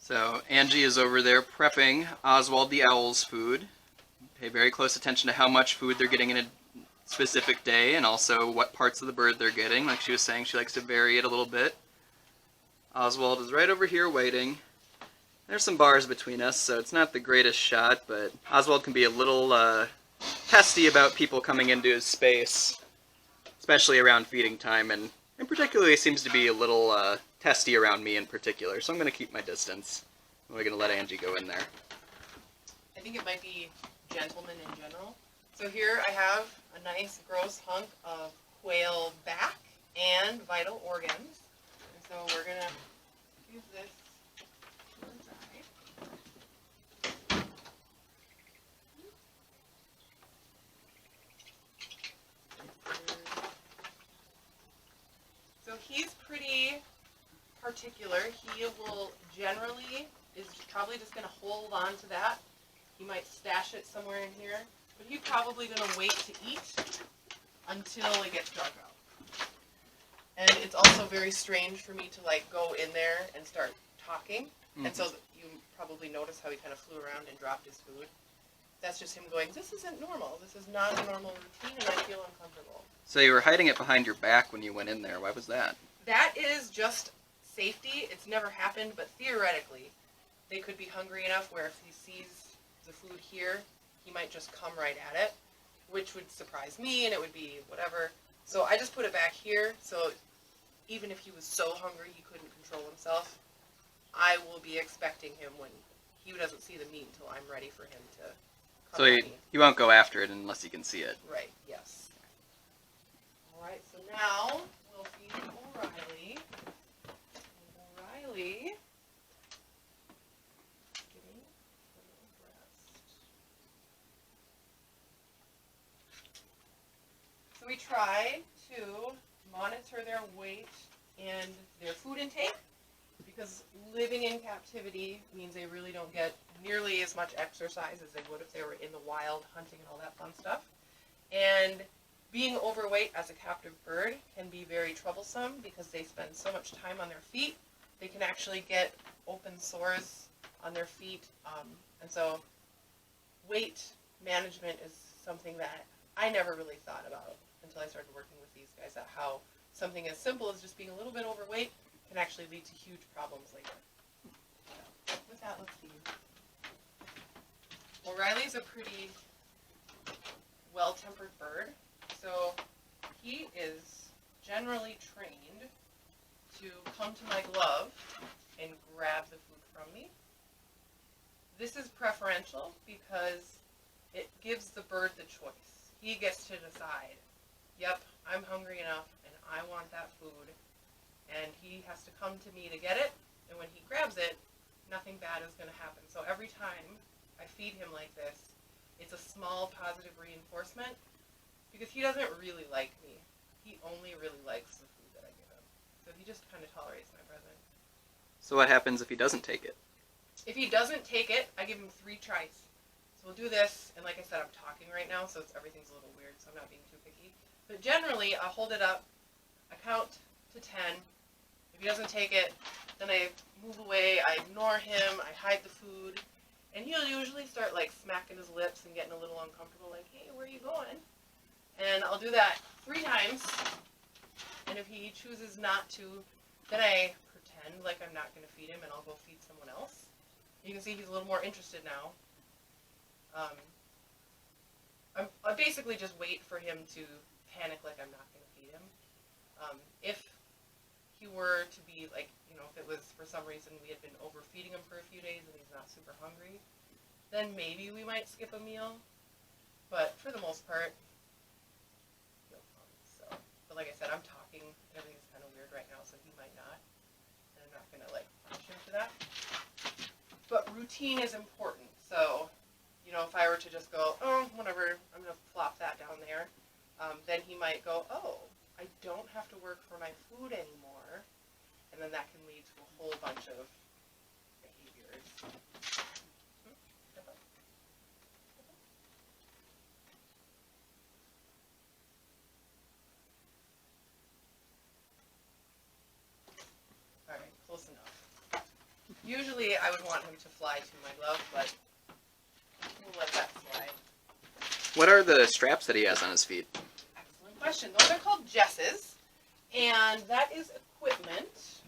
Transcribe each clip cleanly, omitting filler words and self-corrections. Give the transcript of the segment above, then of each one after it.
So Angie is over there prepping Oswald the owl's food. Pay very close attention to how much food they're getting in a specific day and also what parts of the bird they're getting. Like she was saying, she likes to vary it a little bit. Oswald is right over here waiting. There's some bars between us, so it's not the greatest shot, but Oswald can be a little testy about people coming into his space, especially around feeding time, and in particular seems to be a little testy around me in particular, so I'm going to keep my distance. I'm going to let Angie go in there. I think it might be gentlemen in general. So here I have a nice gross hunk of quail back and vital organs. And so we're going to use this to the side. So he's pretty particular. He will generally is probably just going to hold on to that. He might stash it somewhere in here, but he's probably going to wait to eat until it gets dark out. And it's also very strange for me to like go in there and start talking. Mm-hmm. And so you probably notice how he kind of flew around and dropped his food. That's just him going, this isn't normal. This is not a normal routine and I feel uncomfortable. So you were hiding it behind your back when you went in there. Why was that? That is just safety. It's never happened, but theoretically, they could be hungry enough where if he sees the food here, he might just come right at it, which would surprise me and it would be whatever. So I just put it back here, so even if he was so hungry he couldn't control himself, I will be expecting him when he doesn't see the meat until I'm ready for him to come at me. He won't go after it unless he can see it. Right, yes. Alright, so now we'll feed O'Reilly. O'Reilly. So we try to monitor their weight and their food intake because living in captivity means they really don't get nearly as much exercise as they would if they were in the wild hunting and all that fun stuff. And being overweight as a captive bird can be very troublesome because they spend so much time on their feet. They can actually get open sores on their feet. And so weight management is something that I never really thought about until I started working with these guys, at how something as simple as just being a little bit overweight can actually lead to huge problems later. So, with that, let's see. O'Reilly's a pretty well-tempered bird, so he is generally trained to come to my glove and grab the food from me. This is preferential because it gives the bird the choice. He gets to decide, yep, I'm hungry enough and I want that food, and he has to come to me to get it, and when he grabs it, nothing bad is going to happen. So every time I feed him like this, it's a small positive reinforcement because he doesn't really like me. He only really likes the food that I give him. So he just kind of tolerates my presence. So what happens if he doesn't take it? If he doesn't take it, I give him 3 tries. So we'll do this, and like I said, I'm talking right now, so everything's a little weird, so I'm not being too picky. But generally, I'll hold it up, I count to 10. If he doesn't take it, then I move away, I ignore him, I hide the food, and he'll usually start like smacking his lips and getting a little uncomfortable, like, hey, where are you going? And I'll do that 3 times, and if he chooses not to, then I pretend like I'm not going to feed him, and I'll go feed someone else. You can see he's a little more interested now. I basically just wait for him to panic like I'm not going to feed him. If he were to be like, if it was for some reason we had been overfeeding him for a few days and he's not super hungry, then maybe we might skip a meal. But for the most part, he'll come. So, but like I said, I'm talking. Everything's kind of weird right now, so he might not. And I'm not going to like punish him for that. But routine is important. So, if I were to just go, oh, whatever, I'm going to flop that down there, then he might go, oh, I don't have to work for my food anymore. And then that can lead to a whole bunch of behaviors. All right, close enough. Usually I would want him to fly to my glove, but we'll let that slide. What are the straps that he has on his feet? Excellent question. Those are called jesses, and that is equipment.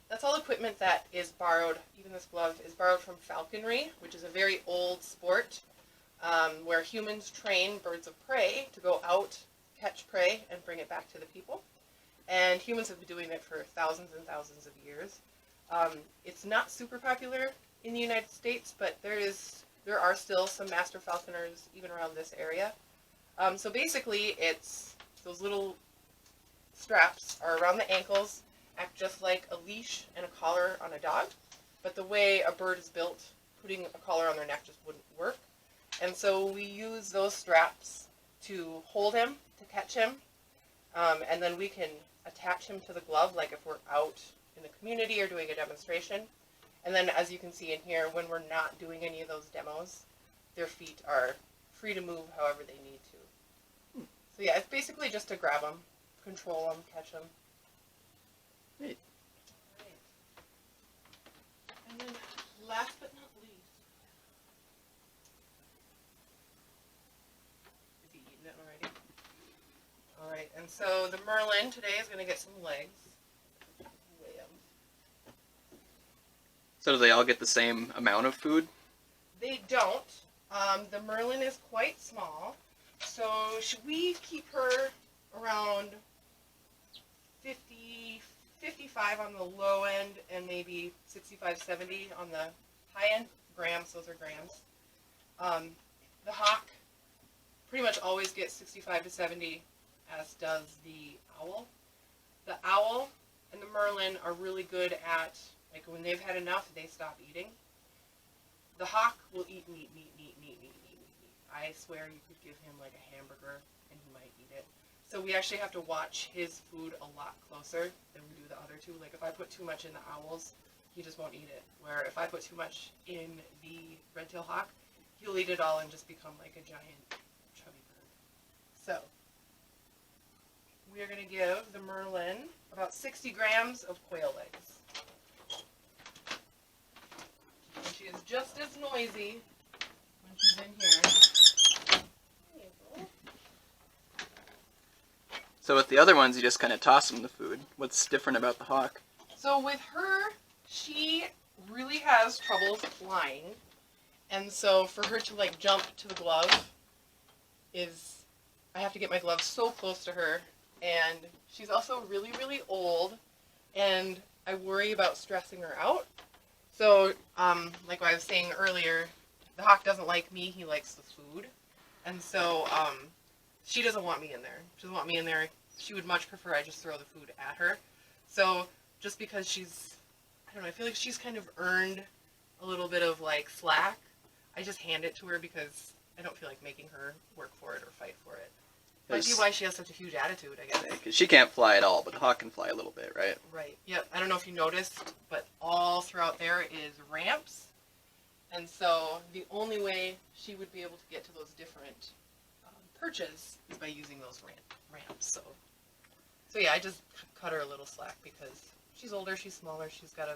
That's all equipment that is borrowed, even this glove is borrowed from falconry, which is a very old sport where humans train birds of prey to go out, catch prey, and bring it back to the people. And humans have been doing it for thousands and thousands of years. It's not super popular in the United States, but there are still some master falconers even around this area. So basically, it's those little straps are around the ankles, act just like a leash and a collar on a dog. But the way a bird is built, putting a collar on their neck just wouldn't work. And so we use those straps to hold him, to catch him, and then we can attach him to the glove, like if we're out in the community or doing a demonstration. And then, as you can see in here, when we're not doing any of those demos, their feet are free to move however they need to. So yeah, it's basically just to grab them, control them, catch them. Neat. Right. And then, last but not least, is he eating it already? All right, and so the Merlin today is going to get some legs. Weigh 'em. So do they all get the same amount of food? They don't. The Merlin is quite small, so should we keep her around 50, 55 on the low end and maybe 65, 70 on the high end? Grams, those are grams. The hawk pretty much always gets 65 to 70, as does the owl. The owl and the Merlin are really good at, like, when they've had enough, they stop eating. The hawk will eat meat. I swear you could give him like a hamburger and he might eat it. So we actually have to watch his food a lot closer than we do the other two. Like if I put too much in the owls, he just won't eat it. Where if I put too much in the red-tailed hawk, he'll eat it all and just become like a giant chubby bird. So we are going to give the Merlin about 60 grams of quail legs. And she is just as noisy when she's in here. So with the other ones, you just kind of toss them the food. What's different about the hawk? So with her, she really has trouble flying. And so for her to like jump to the glove I have to get my glove so close to her. And she's also really, really old. And I worry about stressing her out. So, like I was saying earlier, the hawk doesn't like me, he likes the food. And so, she doesn't want me in there. She doesn't want me in there. She would much prefer I just throw the food at her. So, just because I don't know, I feel like she's kind of earned a little bit of, like, slack, I just hand it to her because I don't feel like making her work for it or fight for it. Might be why she has such a huge attitude, I guess. Because she can't fly at all, but the hawk can fly a little bit, right? Right. Yep. I don't know if you noticed, but all throughout there is ramps. And so the only way she would be able to get to those different perches is by using those ramps. So yeah, I just cut her a little slack because she's older, she's smaller, she's got a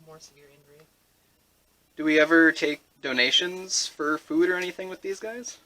more severe injury. Do we ever take donations for food or anything with these guys?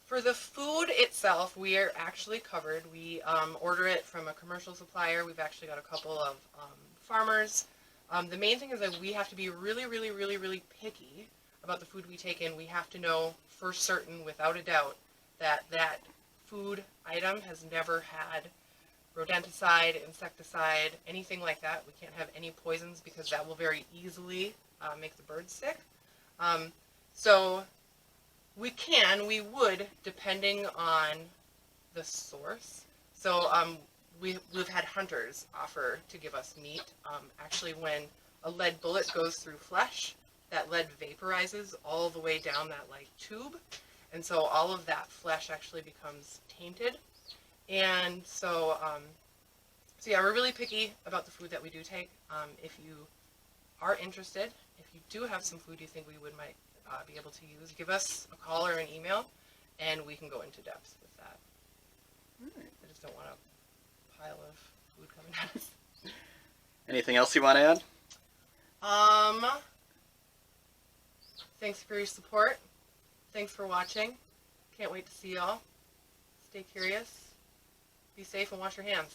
For the food itself, we are actually covered. We order it from a commercial supplier. We've actually got a couple of farmers. The main thing is that we have to be really, really, really, really picky about the food we take in. We have to know for certain, without a doubt, that food item has never had rodenticide, insecticide, anything like that. We can't have any poisons because that will very easily make the birds sick. So we would, depending on the source. So we've had hunters offer to give us meat. Actually, when a lead bullet goes through flesh, that lead vaporizes all the way down that like tube, and so all of that flesh actually becomes tainted. And so yeah, we're really picky about the food that we do take. If you are interested, if you do have some food you think we might be able to use, give us a call or an email, and we can go into depth with that. Right. I just don't want a pile of food coming at us. Anything else you want to add? Thanks for your support. Thanks for watching. Can't wait to see y'all. Stay curious. Be safe and wash your hands.